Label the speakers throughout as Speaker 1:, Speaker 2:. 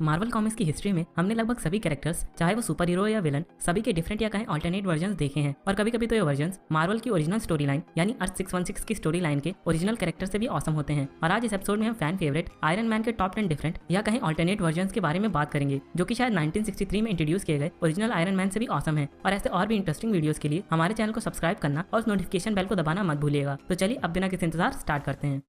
Speaker 1: Marvel comics की history में हमने लगभग सभी कैरेक्टर्स, चाहे वो सुपर हीरो या विलन, सभी के डिफरेंट या कहें अल्टरनेट वर्जन्स देखे हैं। और कभी कभी तो ये वर्जन्स मार्वल की ओरिजिनल स्टोरी लाइन यानी अर्थ 616 की स्टोरी लाइन के ओरिजिनल कैरेक्टर से भी ऑसम होते हैं। और आज इस एपिसोड में हम फैन फेवरेट आयरन मैन के टॉप 10 डिफरेंट या कहें अल्टरनेट वर्जन्स के बारे में बात करेंगे, जो कि शायद 1963 में इंट्रोड्यूस किए गए ओरिजिनल आयरन मैन से भी ऑसम है। और ऐसे और भी इंटरेस्टिंग वीडियोस के लिए हमारे चैनल को सब्सक्राइब करना और उस नोटिफिकेशन बेल को दबाना मत भूलिएगा। तो चलिए अब बिना किसी इंतजार स्टार्ट करते हैं।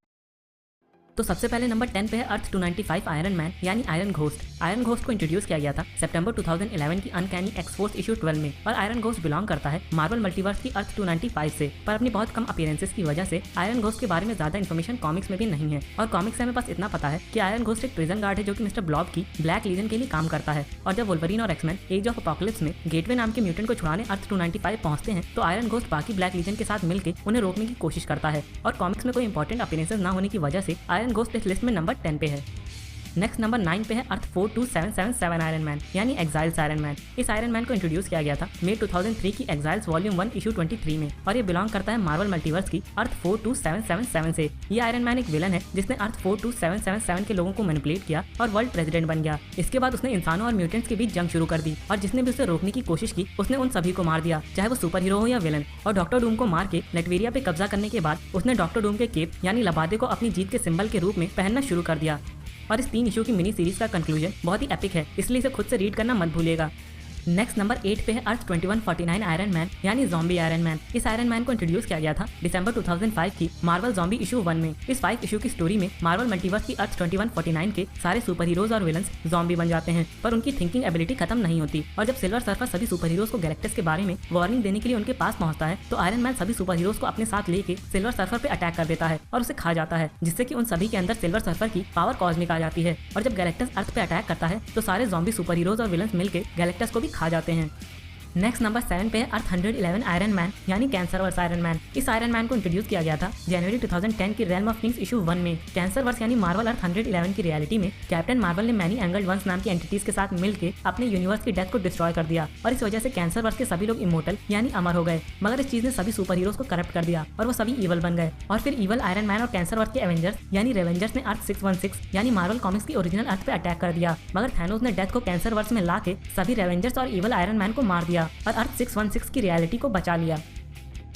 Speaker 1: तो सबसे पहले नंबर 10 पे है अर्थ 295 आयरन मैन यानी आयरन घोस्ट। आयरन घोस्ट को इंट्रोड्यूस किया गया था सितंबर 2011 की अनकैनी एक्स-फोर्स इशू 12 में। और आयरन घोस्ट बिलोंग करता है मार्वल मल्टीवर्स की अर्थ 295 से। पर अपनी बहुत कम अपीयरेंसेस की वजह से आयरन घोस्ट के बारे में ज्यादा इन्फॉर्मेशन कॉमिक्स में भी नहीं है। और कॉमिक्स से हमें बस इतना पता है कि आयरन घोस्ट एक प्रिजन गार्ड है जो कि मिस्टर ब्लॉब की ब्लैक लीजन के लिए काम करता है। और जब वोल्वरीन और एक्समैन एज ऑफ अपोकलिप्स में गेटवे नाम के म्यूटेंट को छुड़ाने अर्थ 295 पहुंचते हैं, तो आयरन घोस्ट बाकी ब्लैक लीजन के साथ मिलकर उन्हें रोकने की कोशिश करता है। और कॉमिक्स में कोई इंपॉर्टेंट अपीयरेंसेस ना होने की वजह से आयरन घोस्ट इस लिस्ट में नंबर 10 पे है। नेक्स्ट नंबर 9 पे है अर्थ 42777 आयरन मैन यानी एक्साइल्स आयरन मैन। इस आयरन मैन को इंट्रोड्यूस किया गया था मई 2003 की एक्साइल्स वॉल्यूम 1 इशू 23 में। और ये बिलोंग करता है मार्वल मल्टीवर्स की अर्थ 42777 से। ये आयरन मैन एक विलन है जिसने अर्थ 42777 के लोगों को मैनिपुलेट किया और वर्ल्ड प्रेसिडेंट बन गया। इसके बाद उसने इंसानों और म्यूटेंट्स के बीच जंग शुरू कर दी और जिसने भी उसे रोकने की कोशिश की उसने उन सभी को मार दिया, चाहे वो सुपर हीरो हो या विलन। और डॉक्टर डूम को मार के लेटवेरिया पे कब्जा करने के बाद उसने डॉक्टर डूम के केप यानी लबादे को अपनी जीत के सिंबल के रूप में पहनना शुरू कर दिया। और इस 3 इशू की मिनी सीरीज का कंक्लूजन बहुत ही एपिक है, इसलिए इसे खुद से रीड करना मत भूलिएगा। नेक्स्ट नंबर 8 पे है अर्थ 2149 आयरन मैन यानी ज़ॉम्बी आयरन मैन। इस आयरन मैन को इंट्रोड्यूस किया गया था दिसंबर 2005 की मार्वल ज़ॉम्बी इशू 1 में। इस 5 इशू की स्टोरी में मार्वल मल्टीवर्स की अर्थ 2149 के सारे सुपर हीरोज और विलन्स ज़ॉम्बी बन जाते हैं, पर उनकी थिंकिंग एबिलिटी खत्म नहीं होती। और जब सिल्वर सर्फर सभी सुपर हीरोज को गैलेक्टस के बारे में वार्निंग देने के लिए उनके पास पहुंचता है, तो आयरन मैन सभी सुपर हीरोज को अपने साथ लेके सिल्वर सर्फर पे अटैक कर देता है और उसे खा जाता है, जिससे कि उन सभी के अंदर सिल्वर सर्फर की पावर कॉस्मिक आ जाती है। और जब गैलेक्टस अर्थ पे अटैक करता है तो सारे ज़ॉम्बी सुपर हीरोज और विलन्स मिलकर गैलेक्टस को भी खा जाते हैं। नेक्स्ट नंबर 7 पे है अर्थ 111 आयरन मैन यानी कैंसरवर्स आयरन मैन। इस आयरन मैन को इंट्रोड्यूस किया गया था जनवरी 2010 की रेल्म ऑफ किंग्स इशू 1 में। कैंसरवर्स यानी मार्वल अर्थ 111 की रियलिटी में कैप्टन मार्वल ने मैनी एंगल्ड वंस नाम की एंटिटीज के साथ मिलकर अपने यूनिवर्स की डेथ को डिस्ट्रॉय कर दिया। और इस वजह से कैंसरवर्स के सभी लोग इमोर्टल यानी अमर हो गए। मगर इस चीज ने सभी सुपर हीरोज को करप्ट कर दिया और वो सभी ईवल बन गए। और फिर ईवल आयरन मैन और कैंसरवर्स के एवेंजर्स यानी रेवेंजर्स ने अर्थ 616 यानी मार्वल कॉमिक्स की ओरिजिनल अर्थ पे अटैक कर दिया। मगर थैनोस ने डेथ को कैंसरवर्स में ला के सभी रेवेंजर्स और ईवल आयरन मैन को मार दिया और अर्थ 616 की रियलिटी को बचा लिया।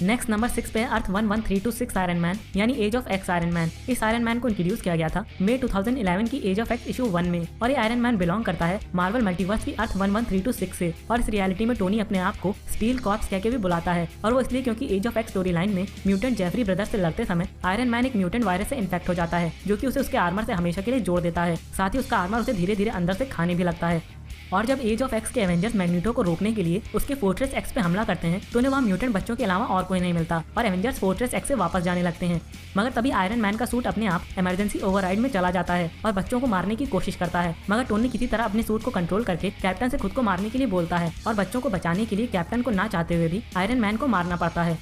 Speaker 1: नेक्स्ट नंबर 6 पे है अर्थ 11326 आयरन मैन यानी Age of X Iron Man. इस आयरन मैन को इंट्रोड्यूस किया गया था मई 2011 की एज ऑफ एक्स इशू 1 में। और ये आयरन मैन बिलोंग करता है मार्वल मल्टीवर्स की अर्थ 11326 से। और इस रियलिटी में टोनी अपने आप को स्टील कॉर्प्स कह के भी बुलाता है, और वो इसलिए क्योंकि Age of X story line में म्यूटेंट जेफरी ब्रदर्स से लड़ते समय आयरन मैन एक म्यूटेंट वायरस से इन्फेक्ट हो जाता है, जो कि उसे उसके आर्मर से हमेशा के लिए जोड़ देता है। साथ ही उसका आर्मर उसे धीरे धीरे अंदर से खाने भी लगता है। और जब एज ऑफ एक्स के एवेंजर्स मैग्नीटो को रोकने के लिए उसके फोर्ट्रेस एक्स पे हमला करते हैं, तो उन्हें वहाँ म्यूटेंट बच्चों के अलावा और कोई नहीं मिलता और एवेंजर्स फोर्ट्रेस एक्स से वापस जाने लगते हैं। मगर तभी आयरन मैन का सूट अपने आप इमरजेंसी ओवरराइड में चला जाता है और बच्चों को मारने की कोशिश करता है। मगर टोनी किसी तरह अपने सूट को कंट्रोल करके कैप्टन से खुद को मारने के लिए बोलता है और बच्चों को बचाने के लिए कैप्टन को ना चाहते हुए भी आयरन मैन को मारना पड़ता है।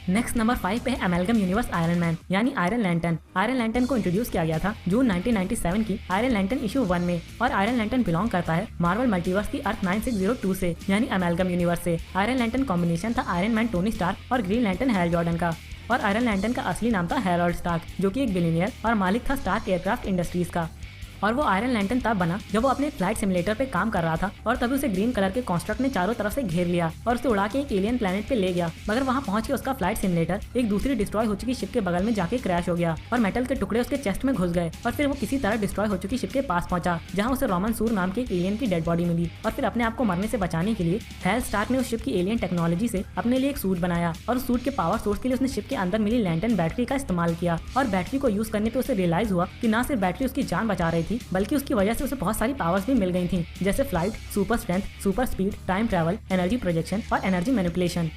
Speaker 1: नेक्स्ट नंबर 5 पे है अमेलगम यूनिवर्स आयरन मैन यानी आयरन लैंटर्न। आयरन लैंटर्न को इंट्रोड्यूस किया गया था जून 1997 की आयरन लैंटर्न इशू 1 में। और आयरन लैंटर्न बिलोंग करता है मार्वल मल्टीवर्स की अर्थ 9602 से यानी अमेलगम यूनिवर्स से। आयरन लैंटर्न कॉम्बिनेशन था आयरन मैन टोनी स्टार्क और ग्रीन लैंटर्न हैल जॉर्डन का। और आयरन लैंटर्न का असली नाम था हैरोल्ड स्टार्क, जो कि एक बिलियनियर और मालिक था स्टार्क एयरक्राफ्ट इंडस्ट्रीज का। और वो आयरन लैंटर्न तब बना जब वो अपने फ्लाइट सिमुलेटर पे काम कर रहा था और तभी उसे ग्रीन कलर के कॉन्स्ट्रक्ट ने चारों तरफ से घेर लिया और उसे उड़ा के एक एलियन प्लेनेट पे ले गया। मगर वहाँ पहुंच के उसका फ्लाइट सिमुलेटर एक दूसरी डिस्ट्रॉय हो चुकी शिप के बगल में जाके क्रैश हो गया और मेटल के टुकड़े उसके चेस्ट में घुस गए। और फिर वो किसी तरह डिस्ट्रॉय हो चुकी शिप के पास पहुंचा, जहाँ उसे रोमन सूर नाम के एक एलियन की डेड बॉडी मिली। और फिर अपने आप को मरने से बचाने के लिए हैल स्टार्क ने उस शिप की एलियन टेक्नोलॉजी से अपने लिए एक सूट बनाया और उस सूट के पावर सोर्स के लिए उसने शिप के अंदर मिली लैंटर्न बैटरी का इस्तेमाल किया। और बैटरी को यूज करने पे उसे रियलाइज हुआ कि ना सिर्फ बैटरी उसकी जान बचा रही थी, बल्कि उसकी वजह से उसे बहुत सारी पावर्स भी मिल गई थी, जैसे flight, super strength, super speed, time travel, energy projection और एनर्जी मैनिपुलेशन।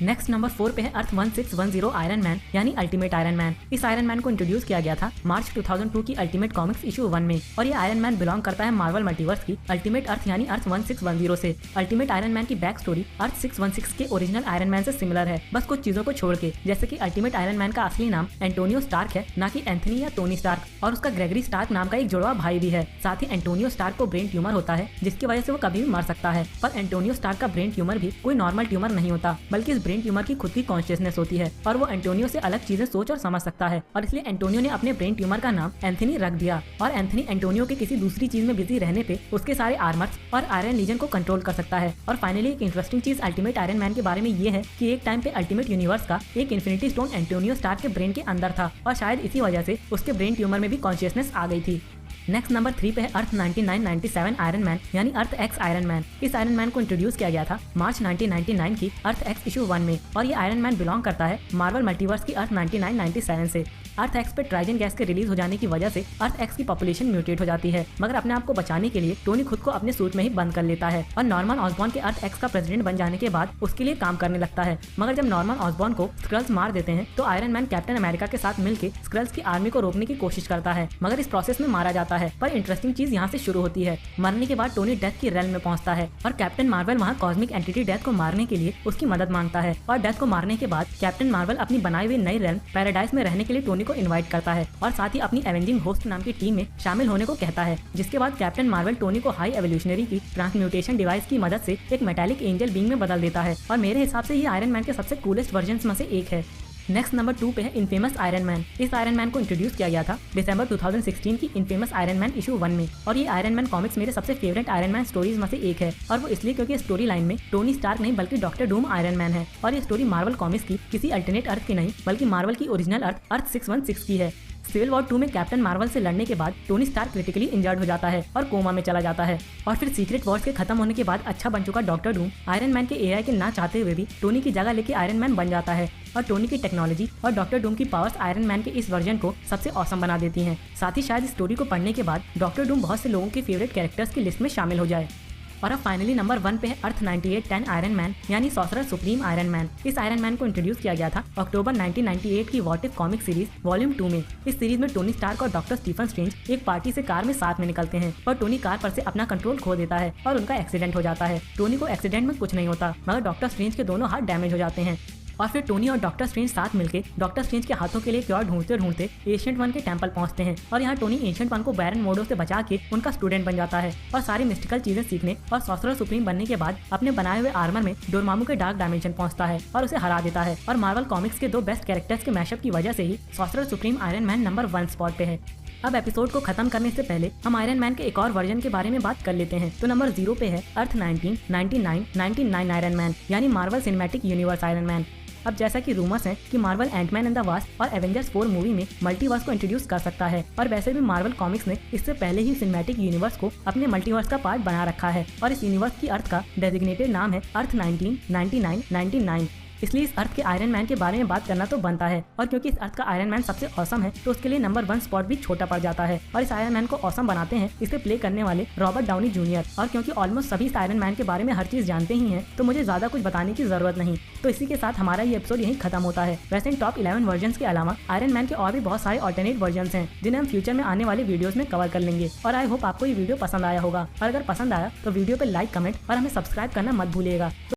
Speaker 1: नेक्स्ट नंबर 4 पे है अर्थ 1610 आयरन मैन यानी अल्टीमेट आयरन मैन। इस आयरन मैन को इंट्रोड्यूस किया गया था मार्च 2002 की अल्टीमेट कॉमिक्स इशू 1 में। और ये आयरन मैन बिलोंग करता है मार्वल मल्टीवर्स की अल्टीमेट अर्थ यानी अर्थ 1610 से। अल्टीमेट आयरन मैन की बैक स्टोरी अर्थ 616 के ओरिजिनल आयरन मैन से सिमिलर है, बस कुछ चीजों को छोड़ के, जैसे कि अल्टीमेट आयरन मैन का असली नाम एंटोनियो स्टार्क है, ना कि एंथनी या टोनी स्टार्क। और उसका ग्रेगरी स्टार्क नाम का एक जुड़वा भाई भी है। साथ ही एंटोनियो स्टार्क को ब्रेन ट्यूमर होता है, जिसकी वजह से वो कभी भी मर सकता है। पर एंटोनियो स्टार्क का ब्रेन ट्यूमर भी कोई नॉर्मल ट्यूमर नहीं होता, बल्कि इस ब्रेन ट्यूमर की खुद की कॉन्शियसनेस होती है और वो एंटोनियो से अलग चीजें सोच और समझ सकता है, और इसलिए एंटोनियो ने अपने ब्रेन ट्यूमर का नाम एंथनी रख दिया। और एंथनी एंटोनियो के किसी दूसरी चीज में बिजी रहने पे उसके सारे आर्मर्स और आयरन लीजन को कंट्रोल कर सकता है। और फाइनली एक इंटरेस्टिंग चीज अल्टीमेट आयरन मैन के बारे में ये है कि एक टाइम पे अल्टीमेट यूनिवर्स का एक इन्फिनिटी स्टोन एंटोनियो स्टार्क के ब्रेन के अंदर था और शायद इसी वजह से उसके ब्रेन ट्यूमर में भी कॉन्शियसनेस आ गई थी। नेक्स्ट नंबर 3 पे है अर्थ 9997 आयरन मैन यानी अर्थ एक्स आयरन मैन। इस आयरन मैन को इंट्रोड्यूस किया गया था मार्च 1999 की अर्थ एक्स इशू 1 में, और ये आयरन मैन बिलोंग करता है मार्वल मल्टीवर्स की अर्थ 9997 से। अर्थ एक्स पे ट्राइजन गैस के रिलीज हो जाने की वजह से अर्थ एक्स की पॉपुलेशन म्यूटेट हो जाती है, मगर अपने आप को बचाने के लिए टोनी खुद को अपने सूट में ही बंद कर लेता है और नॉर्मन ऑसबॉर्न के अर्थ एक्स का प्रेसिडेंट बन जाने के बाद उसके लिए काम करने लगता है। मगर जब नॉर्मन ऑसबॉर्न को स्क्रल्स मार देते हैं तो आयरन मैन कैप्टन अमेरिका के साथ मिलकर स्क्रल्स की आर्मी को रोकने की कोशिश करता है, मगर इस प्रोसेस में मारा जाता है। पर इंटरेस्टिंग चीज यहाँ से शुरू होती है। मरने के बाद टोनी डेथ की रेल्म में पहुंचता है और कैप्टन मार्वल वहाँ कॉस्मिक एंटिटी डेथ को मारने के लिए उसकी मदद मांगता है, और डेथ को मारने के बाद कैप्टन मार्वल अपनी बनाई हुई नई रेल्म पैराडाइज में रहने के लिए टोनी को इनवाइट करता है और साथ ही अपनी एवेंजिंग होस्ट नाम की टीम में शामिल होने को कहता है। जिसके बाद कैप्टन मार्वल टोनी को हाई एवोल्यूशनरी की ट्रांसम्यूटेशन डिवाइस की मदद से एक मेटालिक एंजल बीइंग में बदल देता है, और मेरे हिसाब से ये आयरन मैन के सबसे कूलेस्ट वर्जन्स में से एक है। नेक्स्ट नंबर 2 पे है इनफेमस आयरन मैन। इस आयरन मैन को इंट्रोड्यूस किया गया था दिसंबर 2016 की इनफेमस आयरन मैन इशू 1 में, और ये आयरन मैन कॉमिक्स मेरे सबसे फेवरेट आयरन मैन स्टोरीज में से एक है। और वो इसलिए क्योंकि स्टोरी लाइन में टोनी स्टार्क नहीं बल्कि डॉक्टर डूम आयरन मैन है, और ये स्टोरी मार्वल कॉमिक्स की किसी अल्टरनेट अर्थ की नहीं बल्कि मार्वल की ओरिजिनल अर्थ 616 की है। सिविल वॉर 2 में कैप्टन मार्वल से लड़ने के बाद टोनी स्टार्क क्रिटिकली इंजर्ड हो जाता है और कोमा में चला जाता है, और फिर सीक्रेट वॉर्स के खत्म होने के बाद अच्छा बन चुका डॉक्टर डूम आयरन मैन के एआई के ना चाहते हुए भी टोनी की जगह लेके आयरन मैन बन जाता है, और टोनी की टेक्नोलॉजी और डॉक्टर डूम की पावर्स आयरन मैन के इस वर्जन को सबसे औसम बना देती हैं। साथ ही शायद इस स्टोरी को पढ़ने के बाद डॉक्टर डूम बहुत से लोगों के फेवरेट कैरेक्टर्स की लिस्ट में शामिल हो जाए। और अब फाइनली नंबर 1 पे है अर्थ 9810 आयरन मैन यानी सॉर्सरर सुप्रीम आयरन मैन। इस आयरन मैन को इंट्रोड्यूस किया गया था अक्टूबर 1998 की what if comic series volume 2 में। इस सीरीज में टोनी स्टार्क और डॉक्टर स्टीफन स्ट्रेंज एक पार्टी से कार में साथ में निकलते हैं, और टोनी कार पर से अपना कंट्रोल खो देता है और उनका एक्सीडेंट हो जाता है। टोनी को एक्सीडेंट में कुछ नहीं होता, मगर डॉक्टर स्ट्रेंज के दोनों हाथ डैमेज हो जाते हैं, और फिर टोनी और डॉक्टर स्ट्रेंज साथ मिलकर डॉक्टर स्ट्रेंज के हाथों के लिए क्योर ढूंढते ढूंढते एशियंट वन के टेंपल पहुंचते हैं, और यहाँ टोनी एशियंट वन को बैरन मोडो से बचा के उनका स्टूडेंट बन जाता है, और सारी मिस्टिकल चीजें सीखने और सॉर्सरर सुप्रीम बनने के बाद अपने बनाए हुए आर्मर में डोरमामू के डार्क डायमेंशन पहुंचता है और उसे हरा देता है। और मार्वल कॉमिक्स के 2 बेस्ट कैरेक्टर्स के मैशअप की वजह से ही sorcerer supreme iron man number 1 spot पे है। अब एपिसोड को खत्म करने से पहले हम आयरन मैन के एक और वर्जन के बारे में बात कर लेते हैं। तो नंबर 0 पे है अर्थ 1999 आयरन मैन यानी Marvel cinematic universe Iron Man. अब जैसा कि रूमर्स हैं कि Marvel Antman and the Wasp और एवेंजर्स 4 मूवी में मल्टीवर्स को इंट्रोड्यूस कर सकता है, और वैसे भी मार्वल कॉमिक्स ने इससे पहले ही सिनेमैटिक यूनिवर्स को अपने मल्टीवर्स का पार्ट बना रखा है, और इस यूनिवर्स की अर्थ का डेजिग्नेटेड नाम है अर्थ 1999। इसलिए इस अर्थ के आयरन मैन के बारे में बात करना तो बनता है, और क्योंकि इस अर्थ का आयरन मैन सबसे औसम है तो उसके लिए नंबर 1 स्पॉट भी छोटा पड़ जाता है। और इस आयरन मैन को औसम बनाते हैं इसे प्ले करने वाले रॉबर्ट डाउनी जूनियर, और क्योंकि ऑलमोस्ट सभी इस आयरन मैन के बारे में हर चीज जानते ही हैं तो मुझे ज्यादा कुछ बताने की जरूरत नहीं। तो इसी के साथ हमारा ये एपिसोड यहीं खत्म होता है। वैसे इन टॉप 11 वर्जन के अलावा आयरन मैन के और भी बहुत सारे ऑल्टरनेट वर्जन हैं जिन्हें हम फ्यूचर में आने वाले वीडियोस में कवर कर लेंगे, और आई होप आपको ये वीडियो पसंद आया होगा। और अगर पसंद आया तो वीडियो पे लाइक, कमेंट और हमें सब्सक्राइब करना मत भूलिएगा।